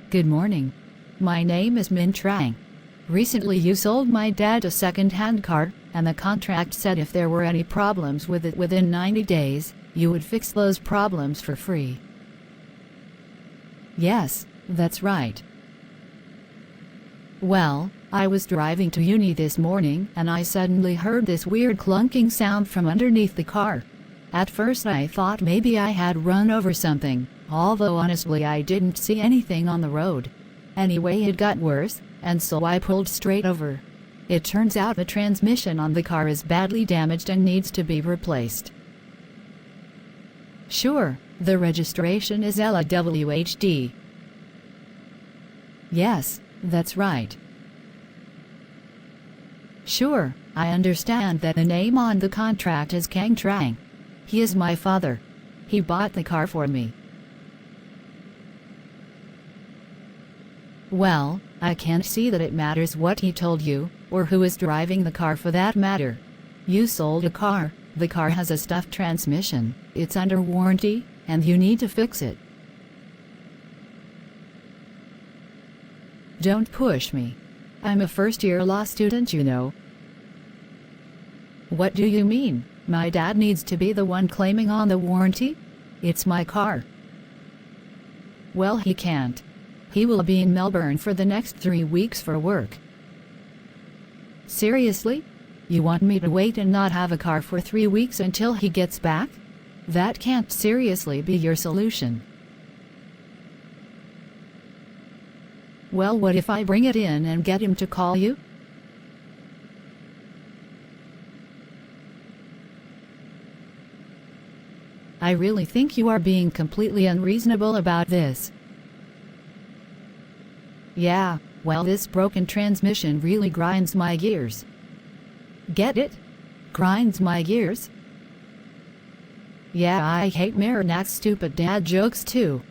Good morning. My name is Minh. Recently you sold my dad a second-hand car, and the contract said if there were any problems with it within 90 days, you would fix those problems for free. Yes, that's right. Well, I was driving to uni this morning and I suddenly heard this weird clunking sound from underneath the car. At first I thought maybe I had run over something, although honestly I didn't see anything on the road. Anyway, it got worse, and so I pulled straight over. It turns out the transmission on the car is badly damaged and needs to be replaced. Sure, the registration is LWHD. Yes, that's right. Sure, I understand that the name on the contract is Kang Trang. He is my father. He bought the car for me. Well, I can't see that it matters what he told you, or who is driving the car for that matter. You sold a car, the car has a stuffed transmission, it's under warranty, and you need to fix it. Don't push me. I'm a first-year law student, you know. What do you mean? My dad needs to be the one claiming on the warranty? It's my car. Well, he can't. He will be in Melbourne for the next 3 weeks for work. Seriously? You want me to wait and not have a car for 3 weeks until he gets back? That can't seriously be your solution. Well, what if I bring it in and get him to call you? I really think you are being completely unreasonable about this. Yeah, well, this broken transmission really grinds my gears. Get it? Grinds my gears? Yeah, I hate Marinak's stupid dad jokes too.